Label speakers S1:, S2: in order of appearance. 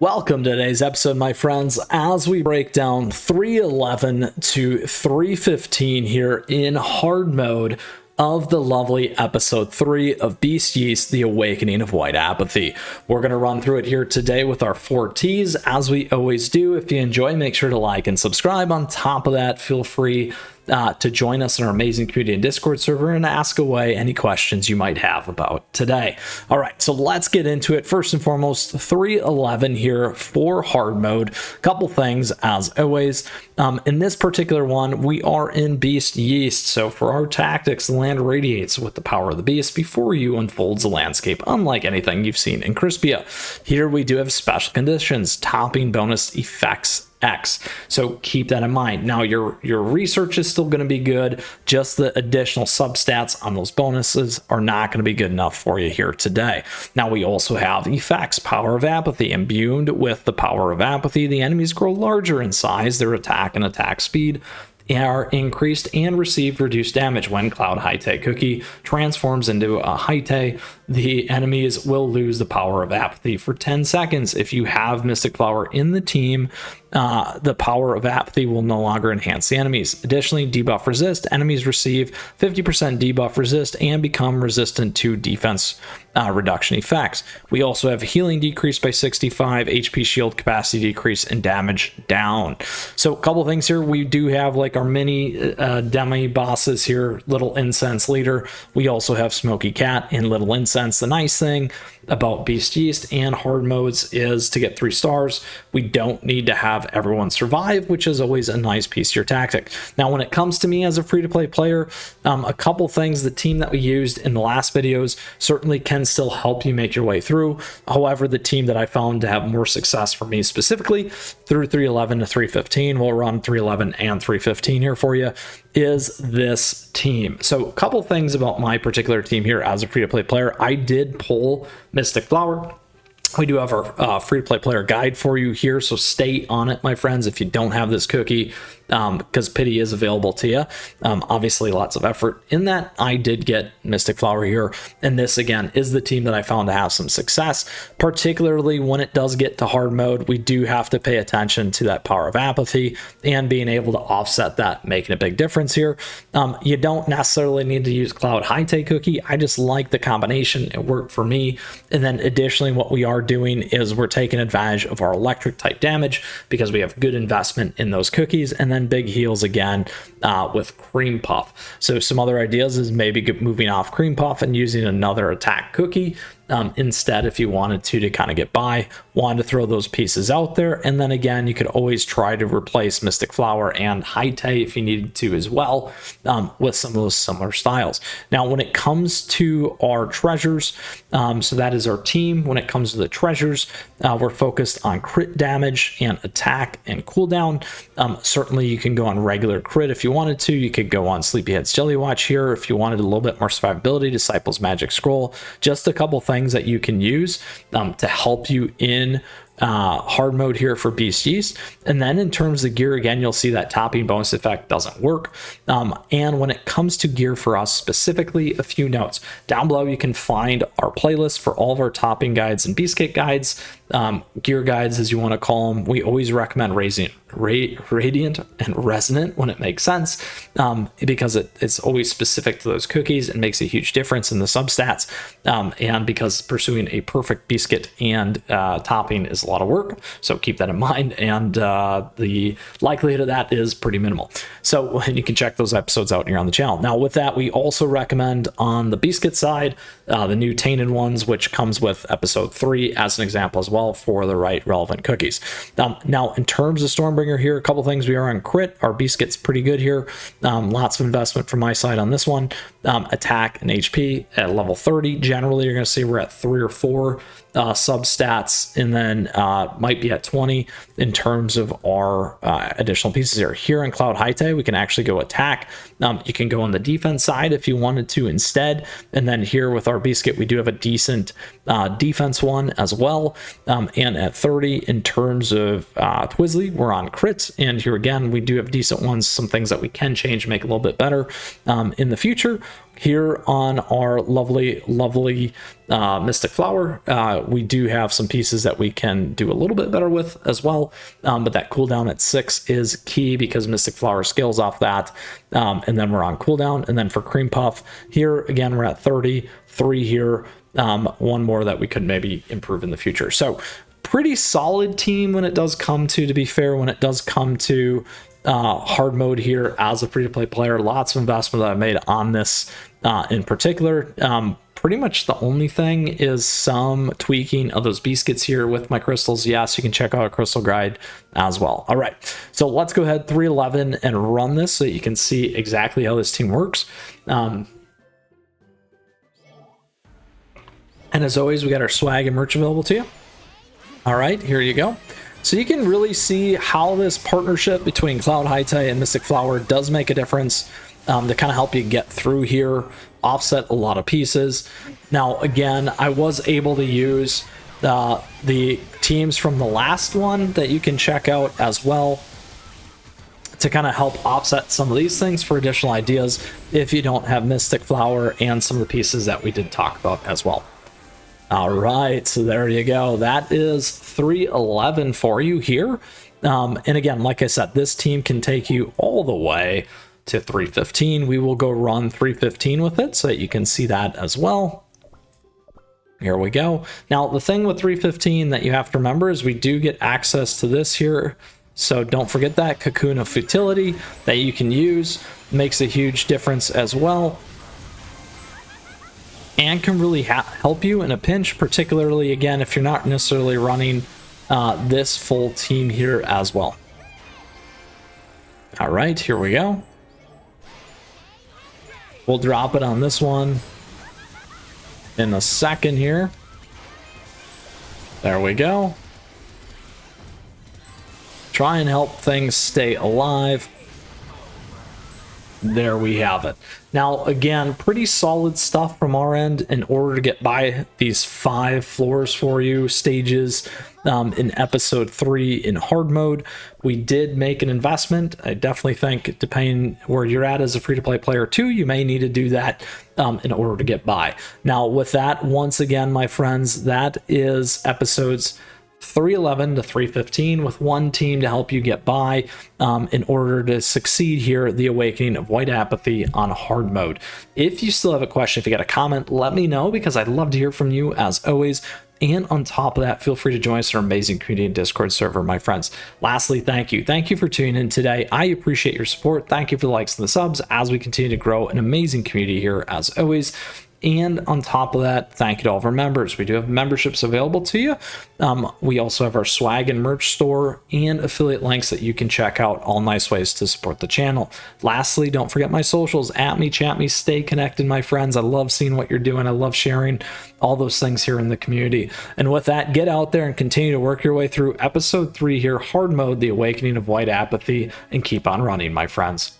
S1: Welcome to today's episode, my friends, as we break down 311 to 315 here in hard mode of the lovely episode 3 of Beast Yeast, the Awakening of White Apathy. We're going to run through it here today with our 4 T's, as we always do. If you enjoy, make sure to like and subscribe. On top of that, feel free to join us in our amazing community and Discord server and ask away any questions you might have about today. All right, so let's get into it. First and foremost, 311 here for hard mode. Couple things as always. In this particular one, we are in Beast Yeast. So for our tactics, the land radiates with the power of the beast before you unfolds the landscape, unlike anything you've seen in Crispia. Here we do have special conditions, topping bonus effects X. So keep that in mind. Now your research is still going to be good. Just the additional substats on those bonuses are not going to be good enough for you here today. Now we also have effects, Power of Apathy. Imbued with the Power of Apathy, the enemies grow larger in size, their attack and attack speed are increased and receive reduced damage. When Cloud Haite Cookie transforms into a Haite, the enemies will lose the Power of Apathy for 10 seconds. If you have Mystic Flower in the team, the Power of Apathy will no longer enhance the enemies. Additionally, debuff resist. Enemies receive 50% debuff resist and become resistant to defense reduction effects. We also have healing decrease by 65, HP shield capacity decrease, and damage down. So a couple things here. We do have like our mini demi bosses here, Little Incense Leader. We also have Smoky Cat and Little Incense. The nice thing about Beast Yeast and hard modes is to get 3 stars, we don't need to have everyone survive, which is always a nice piece of your tactic. Now, when it comes to me as a free-to-play player, a couple things, the team that we used in the last videos certainly can still help you make your way through. However, the team that I found to have more success for me specifically through 311 to 315, we'll run 311 and 315 here for you, is this team. So a couple things about my particular team here as a free-to-play player. I did pull Mystic Flower. We do have our free-to-play player guide for you here, so stay on it, my friends, if you don't have this cookie, because pity is available to you. Obviously, lots of effort in that. I did get Mystic Flower here, and this, again, is the team that I found to have some success, particularly when it does get to hard mode. We do have to pay attention to that Power of Apathy and being able to offset that, making a big difference here. You don't necessarily need to use Cloud Haite Cookie. I just like the combination. It worked for me. And then additionally, what we are doing is we're taking advantage of our electric type damage because we have good investment in those cookies, and then big heals again with Cream Puff. So some other ideas is maybe moving off Cream Puff and using another attack cookie instead, if you wanted to kind of get by. Wanted to throw those pieces out there, and then again, you could always try to replace Mystic Flower and Haite if you needed to as well, with some of those similar styles. Now, when it comes to our treasures, so that is our team. When it comes to the treasures, we're focused on crit damage and attack and cooldown. Certainly, you can go on regular crit if you wanted to. You could go on Sleepyhead's Jelly Watch here if you wanted a little bit more survivability. Disciple's Magic Scroll. Just a couple things that you can use to help you in hard mode here for Beast Yeast. And then in terms of gear, again, you'll see that topping bonus effect doesn't work. And when it comes to gear for us specifically, a few notes. Down below, you can find our playlist for all of our topping guides and beast kit guides, gear guides, as you want to call them. We always recommend Radiant and Resonant when it makes sense, because it's always specific to those cookies and makes a huge difference in the substats, and because pursuing a perfect beast kit and topping is a lot of work, so keep that in mind, and the likelihood of that is pretty minimal. So you can check those episodes out here on the channel. Now with that, we also recommend on the beast kit side the new tainted ones, which comes with episode 3 as an example as well for the right relevant cookies. Now in terms of Stormbringer here, a couple things. We are on crit. Our beast kit's pretty good here. Lots of investment from my side on this one. Attack and HP at level 30. Generally, you're going to see we're at 3 or 4 substats, and then might be at 20 in terms of our additional pieces here. Here in Cloud Haite, we can actually go attack. You can go on the defense side if you wanted to instead. And then here with our beast kit, we do have a decent defense one as well. And at 30 in terms of Twizzly, we're on crits. And here again, we do have decent ones, some things that we can change, make a little bit better in the future. Here on our lovely Mystic Flower, we do have some pieces that we can do a little bit better with as well, but that cooldown at 6 is key because Mystic Flower scales off that, and then we're on cooldown. And then for Cream Puff, here again we're at 33 here, one more that we could maybe improve in the future. So pretty solid team when it does come to be fair, when it does come to hard mode here as a free-to-play player. Lots of investment that I've made on this in particular. Pretty much the only thing is some tweaking of those beast kits here with my crystals. Yes, you can check out a crystal guide as well. All right, so let's go ahead 311 and run this so that you can see exactly how this team works. And as always, we got our swag and merch available to you. All right, here you go. So you can really see how this partnership between Cloud Hightide and Mystic Flower does make a difference to kind of help you get through here, offset a lot of pieces. Now, again, I was able to use the teams from the last one that you can check out as well to kind of help offset some of these things for additional ideas if you don't have Mystic Flower and some of the pieces that we did talk about as well. All right, so there you go. That is 311 for you here. And again, like I said, this team can take you all the way to 315. We will go run 315 with it so that you can see that as well. Here we go. Now, the thing with 315 that you have to remember is we do get access to this here. So don't forget that Cocoon of Futility that you can use. Makes a huge difference as well, and can really help you in a pinch, particularly again if you're not necessarily running this full team here as well. All right, here we go. We'll drop it on this one in a second here. There we go. Try and help things stay alive. There we have it. Now, again, pretty solid stuff from our end in order to get by these 5 floors for you, stages in episode 3 in hard mode. We did make an investment. I definitely think, depending where you're at as a free-to-play player too, you may need to do that in order to get by. Now, with that, once again, my friends, that is episodes 311 to 315 with one team to help you get by in order to succeed here, the Awakening of White Apathy on hard mode. If you still have a question, if you got a comment, let me know because I'd love to hear from you as always. And on top of that, feel free to join us in our amazing community and Discord server, my friends. Lastly, thank you. Thank you for tuning in today. I appreciate your support. Thank you for the likes and the subs as we continue to grow an amazing community here as always. And on top of that, thank you to all of our members. We do have memberships available to you. We also have our swag and merch store and affiliate links that you can check out. All nice ways to support the channel. Lastly, don't forget my socials. At me, chat me, stay connected, my friends. I love seeing what you're doing. I love sharing all those things here in the community. And with that, get out there and continue to work your way through episode 3 here, hard mode, the Awakening of White Apathy, and keep on running, my friends.